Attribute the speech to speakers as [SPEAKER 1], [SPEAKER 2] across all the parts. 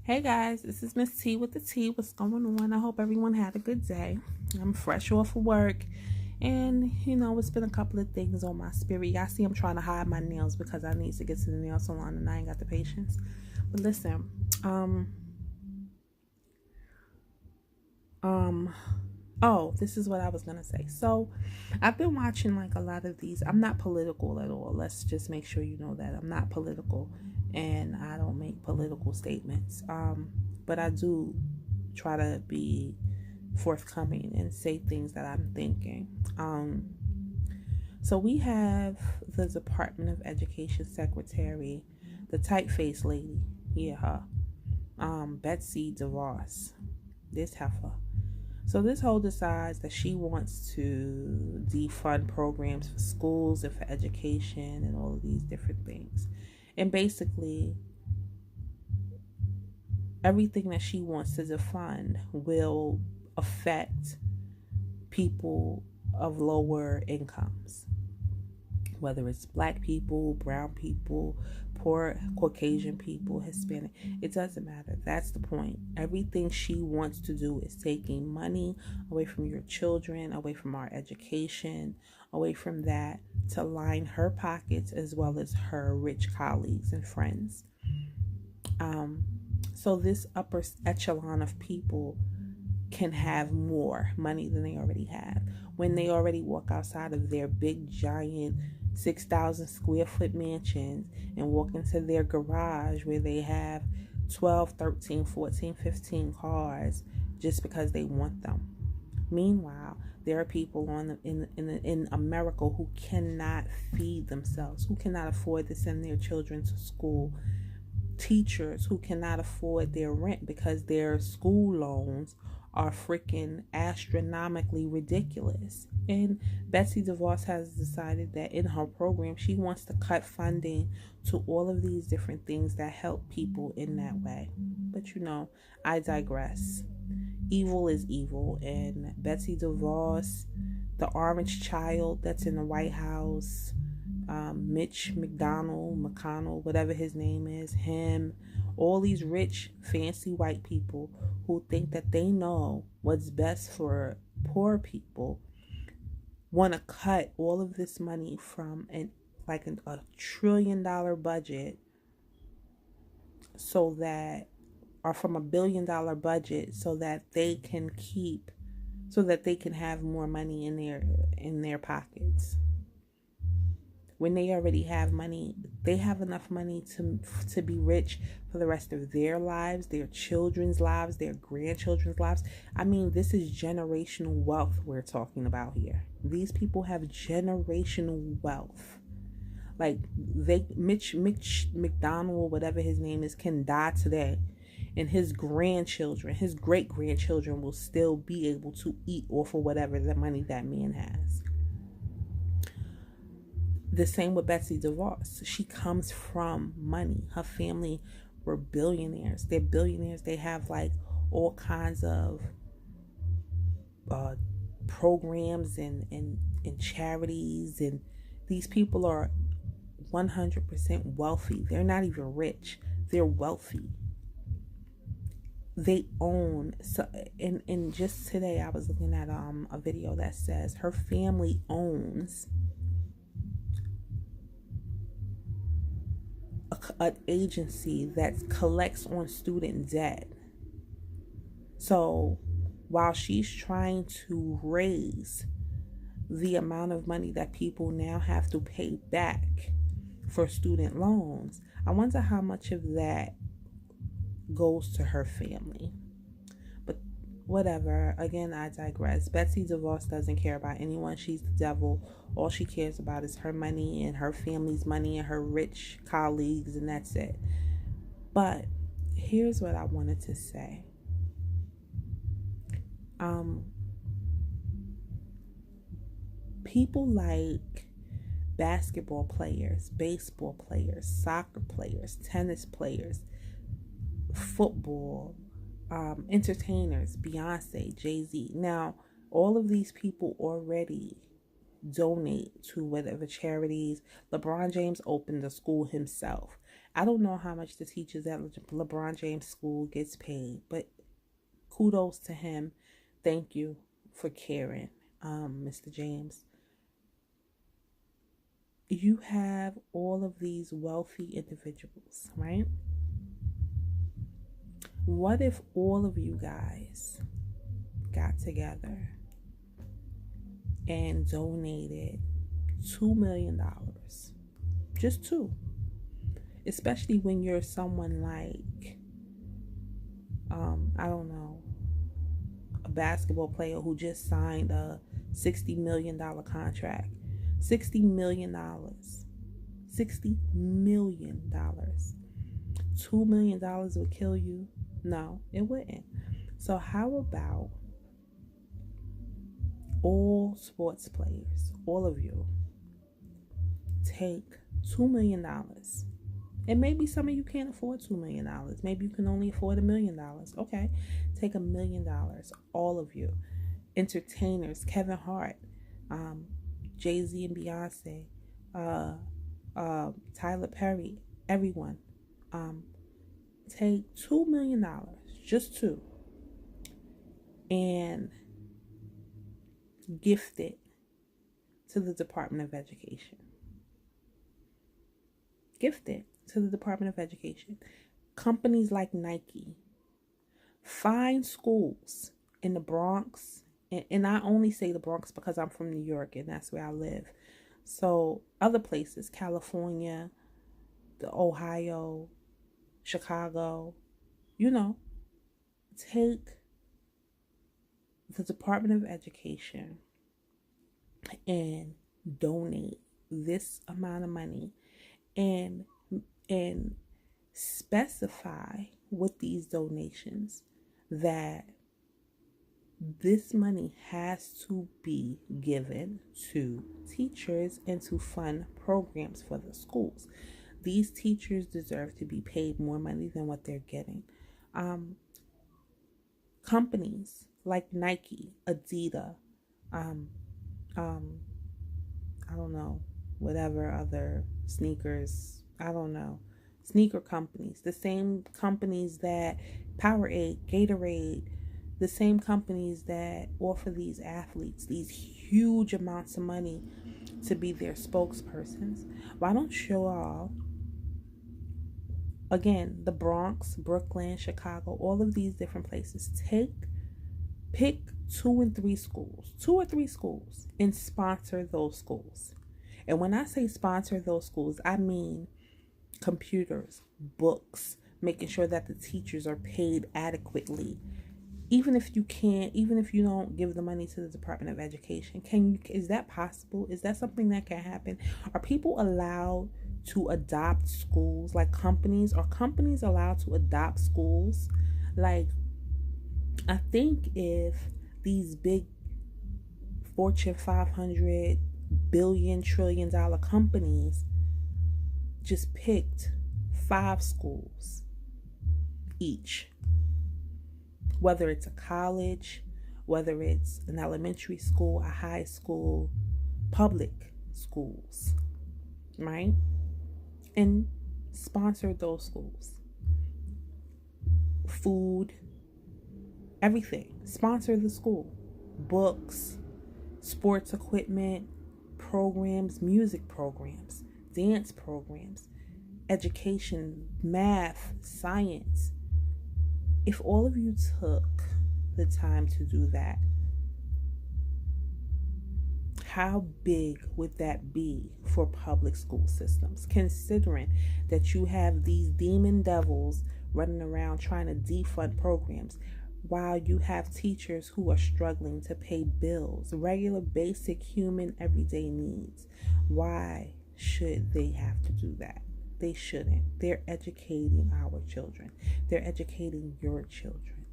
[SPEAKER 1] Hey guys, this is Miss T with the T. What's going on? I hope everyone had a good day. I'm fresh off of work, and it's been a couple of things on my spirit. Y'all see, I'm trying to hide my nails because I need to get to the nail salon and I ain't got the patience. But listen, this is what I was gonna say. So, I've been watching like a lot of these. I'm not political at all. Let's just make sure you know that I'm not political, and I don't make political statements. But I do try to be forthcoming and say things that I'm thinking. So we have the Department of Education Secretary, the typeface lady, her, Besy DeVos, this heifer. So this whole decides that she wants to defund programs for schools and for education and all of these different things. And basically, everything that she wants to defund will affect people of lower incomes, whether it's black people, brown people, poor Caucasian people, Hispanic. It doesn't matter. That's the point. Everything she wants to do is taking money away from your children, away from our education, away from that to line her pockets as well as her rich colleagues and friends. So this upper echelon of people can have more money than they already have when they already walk outside of their big giant 6,000 square foot mansions and walk into their garage where they have 12, 13, 14, 15 cars just because they want them. Meanwhile, there are people in America who cannot feed themselves, who cannot afford to send their children to school, teachers who cannot afford their rent because their school loans are freaking astronomically ridiculous. And Besy DeVos has decided that in her program, she wants to cut funding to all of these different things that help people in that way. But I digress. Evil is evil. And Besy DeVos, the orange child that's in the White House, Mitch McConnell, whatever his name is, him, all these rich, fancy white people who think that they know what's best for poor people want to cut all of this money from a $1 trillion budget or from $1 billion budget so that they can have more money in their pockets. When they already have money, they have enough money to be rich for the rest of their lives, their children's lives, their grandchildren's lives. I mean, this is generational wealth we're talking about here. These people have generational wealth. Like Mitch McDonald, whatever his name is, can die today, and his grandchildren, his great grandchildren, will still be able to eat off of whatever the money that man has. The same with Besy DeVos. She comes from money. Her family were billionaires. They're billionaires. They have like all kinds of programs and charities. And these people are 100% wealthy. They're not even rich. They're wealthy. They own. So, and just today I was looking at a video that says her family owns an agency that collects on student debt. So while she's trying to raise the amount of money that people now have to pay back for student loans, I wonder how much of that goes to her family. But whatever, again, I digress. Besy DeVos doesn't care about anyone. She's the devil. All she cares about is her money and her family's money and her rich colleagues, and that's it. But here's what I wanted to say. People like basketball players, baseball players, soccer players, tennis players, football, entertainers, Beyonce, Jay-Z. Now, all of these people already donate to whatever charities. LeBron James opened a school himself. I don't know how much the teachers at LeBron James School gets paid, but kudos to him. Thank you for caring, Mr. James. You have all of these wealthy individuals, right? What if all of you guys got together and donated $2 million? Just two. Especially when you're someone like, I don't know, a basketball player who just signed a $60 million contract. $60 million. $60 million. $2 million would kill you? No, it wouldn't. So how about all sports players, all of you, take $2 million. And maybe some of you can't afford $2 million. Maybe you can only afford $1 million. Okay, take $1 million, all of you. Entertainers, Kevin Hart, Jay-Z and Beyonce, Tyler Perry, everyone. Take $2 million, just two, and gift it to the Department of Education. Gift it to the Department of Education. Companies like Nike, find schools in the Bronx, and I only say the Bronx because I'm from New York and that's where I live. So other places, California, the Ohio, Chicago, take the Department of Education and donate this amount of money and specify with these donations that this money has to be given to teachers and to fund programs for the schools. These teachers deserve to be paid more money than what they're getting. Companies like Nike, Adidas, I don't know, whatever other sneakers, I don't know, sneaker companies, the same companies that Powerade, Gatorade, the same companies that offer these athletes these huge amounts of money to be their spokespersons. Why don't you all, again, the Bronx, Brooklyn, Chicago, all of these different places, pick 2 or 3 schools and sponsor those schools. And when I say sponsor those schools, I mean computers, books, making sure that the teachers are paid adequately. Even if you don't give the money to the Department of Education, is that possible? Is that something that can happen? Are people allowed to adopt schools? Like are companies allowed to adopt schools? Like, I think if these big Fortune 500 billion trillion dollar companies just picked 5 schools each, whether it's a college, whether it's an elementary school, a high school, public schools, right? And sponsor those schools. Food, everything. Sponsor the school. Books, sports equipment, programs, music programs, dance programs, education, math, science. If all of you took the time to do that, how big would that be for public school systems, considering that you have these demon devils running around trying to defund programs while you have teachers who are struggling to pay bills, regular basic human everyday needs? Why should they have to do that? They shouldn't. They're educating our children. They're educating your children.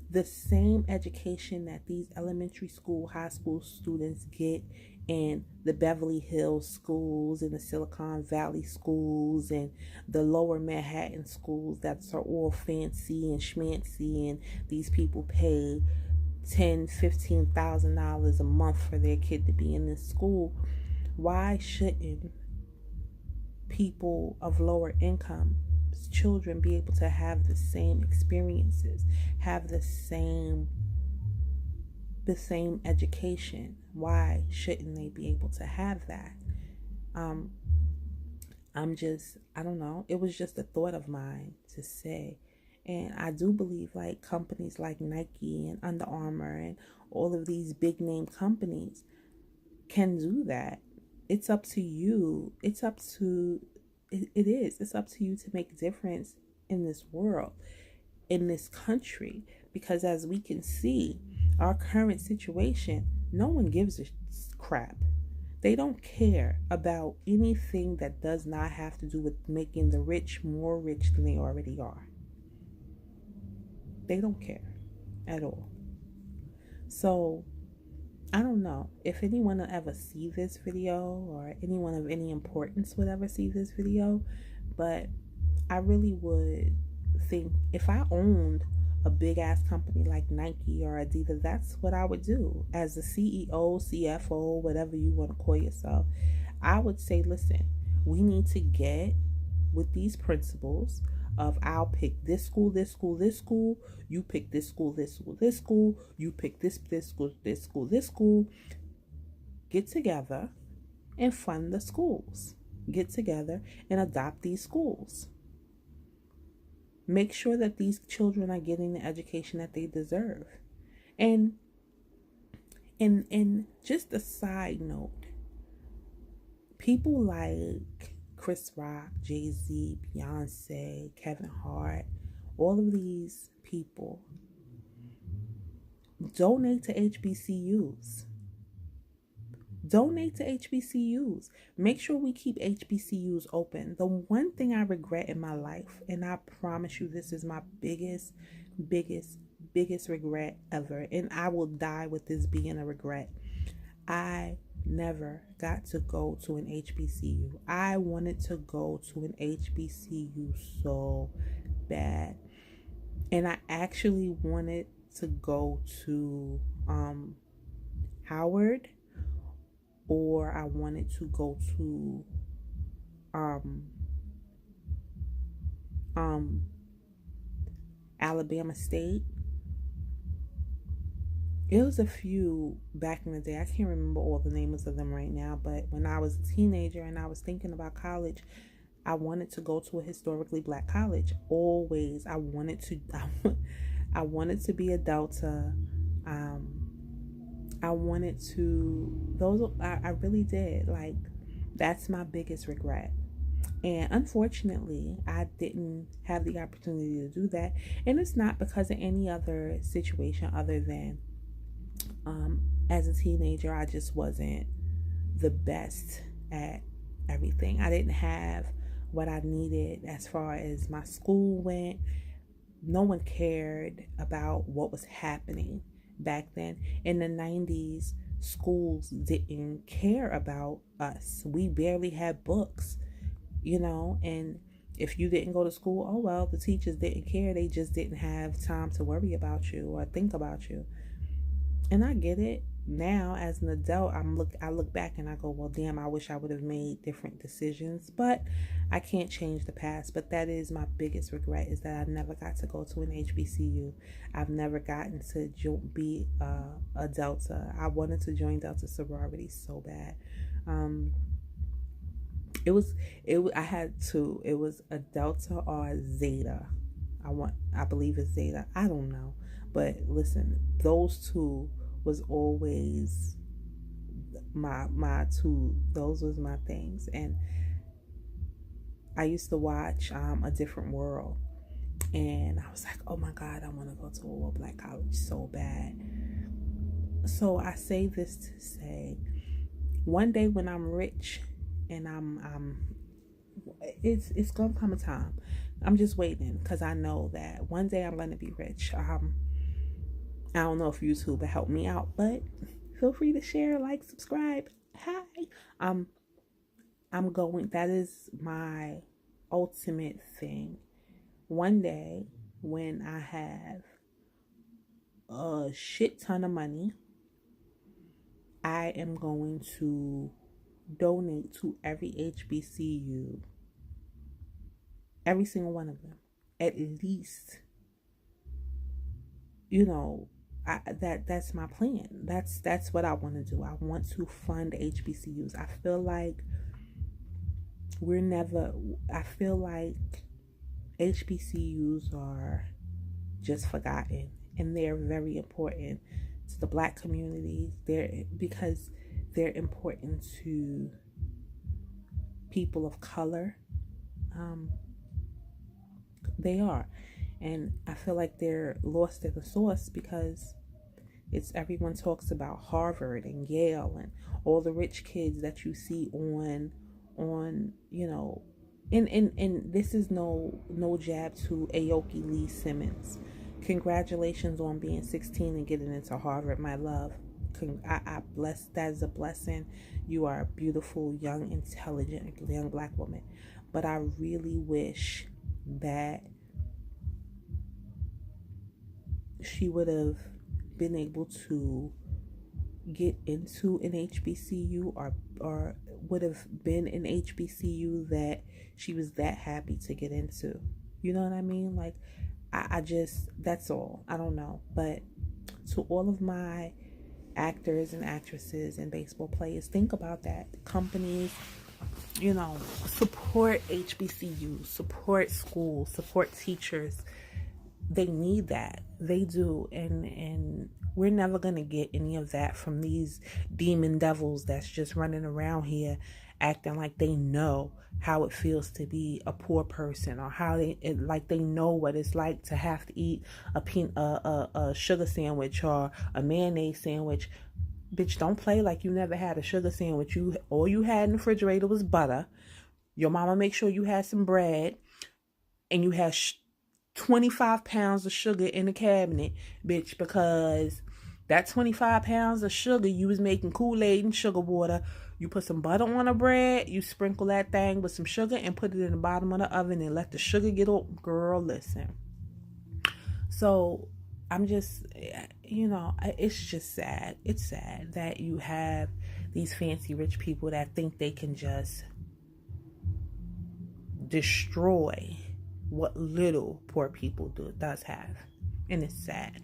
[SPEAKER 1] The same education that these elementary school, high school students get in the Beverly Hills schools and the Silicon Valley schools and the lower Manhattan schools that are all fancy and schmancy, and these people pay $10,000, $15,000 a month for their kid to be in this school. Why shouldn't people of lower income children be able to have the same experiences, have the same education? Why shouldn't they be able to have that? Um, I don't know. It was just a thought of mine to say. And I do believe like companies like Nike and Under Armour and all of these big name companies can do that. It's up to you. It's up to, it is. It's up to you to make a difference in this world, in this country. Because as we can see, our current situation, no one gives a crap. They don't care about anything that does not have to do with making the rich more rich than they already are. They don't care at all. So, I don't know if anyone will ever see this video or anyone of any importance would ever see this video, but I really would think if I owned a big ass company like Nike or Adidas, that's what I would do as the CEO, CFO, whatever you want to call yourself. I would say, listen, we need to get with these principles of I'll pick this school, this school, this school, you pick this school, this school, this school, you pick this school, this school, this school. Get together and fund the schools. Get together and adopt these schools. Make sure that these children are getting the education that they deserve. And just a side note, people like Chris Rock, Jay-Z, Beyonce, Kevin Hart, all of these people donate to HBCUs. Donate to HBCUs. Make sure we keep HBCUs open. The one thing I regret in my life, and I promise you this is my biggest regret ever, and I will die with this being a regret. I never got to go to an HBCU. I wanted to go to an HBCU so bad. And I actually wanted to go to Howard, or I wanted to go to Alabama State. It was a few back in the day. I can't remember all the names of them right now, but when I was a teenager and I was thinking about college, I wanted to go to a historically black college. Always, I wanted to be a Delta. I wanted to. I really did. Like, that's my biggest regret. And unfortunately, I didn't have the opportunity to do that. And it's not because of any other situation other than as a teenager, I just wasn't the best at everything. I didn't have what I needed as far as my school went. No one cared about what was happening back then. In the 90s, schools didn't care about us. We barely had books, and if you didn't go to school, oh well, the teachers didn't care. They just didn't have time to worry about you or think about you. And I get it. Now as an adult, I look back and I go, well, damn, I wish I would have made different decisions, but I can't change the past. But that is my biggest regret, is that I never got to go to an HBCU. I've never gotten to be a Delta. I wanted to join Delta sorority so bad. I had two. It was a Delta or a Zeta. I believe it's Zeta. I don't know. But listen, those two was always my two. Those was my things. And I used to watch A Different World, and I was like, oh my God, I want to go to a all black college so bad. So I say this to say, one day when I'm rich and it's gonna come a time. I'm just waiting, because I know that one day I'm gonna be rich. I don't know if YouTube will help me out, but feel free to share, like, subscribe. Hi. That is my ultimate thing. One day when I have a shit ton of money, I am going to donate to every HBCU Every single one of them. At least, you know, that's my plan. That's what I want to do. I want to fund HBCUs. I feel like HBCUs are just forgotten, and they're very important to the Black community. Because they're important to people of color. They are. And I feel like they're lost in the sauce because everyone talks about Harvard and Yale and all the rich kids that you see on you know, and this is no jab to Aoki Lee Simmons. Congratulations on being 16 and getting into Harvard, my love. I bless, that is a blessing. You are a beautiful, young, intelligent, young Black woman. But I really wish that she would have been able to get into an HBCU or would have been an HBCU that she was that happy to get into. You know what I mean? Like, I just, that's all. I don't know. But to all of my actors and actresses and baseball players, think about that. Companies, you know, support HBCUs, support schools, support teachers. They need that. They do. And we're never going to get any of that from these demon devils that's just running around here acting like they know how it feels to be a poor person, or how they know what it's like to have to eat a sugar sandwich or a mayonnaise sandwich. Bitch, don't play like you never had a sugar sandwich. All you had in the refrigerator was butter. Your mama make sure you had some bread, and you had 25 pounds of sugar in the cabinet, bitch, because that 25 pounds of sugar, you was making Kool-Aid and sugar water. You put some butter on the bread, you sprinkle that thing with some sugar and put it in the bottom of the oven and let the sugar get up. Girl, listen. So I'm just, you know, it's just sad. It's sad that you have these fancy rich people that think they can just destroy what little poor people does have. And it's sad.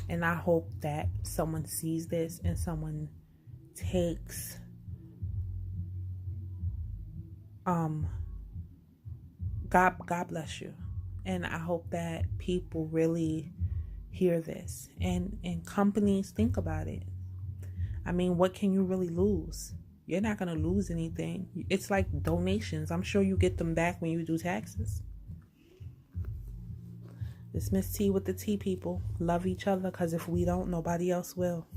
[SPEAKER 1] And I hope that someone sees this and someone takes God bless you. And I hope that people really hear this, and companies think about it. I mean, what can you really lose? You're not going to lose anything. It's like donations. I'm sure you get them back when you do taxes. It's Miss T with the T, people. Love each other, because if we don't, nobody else will.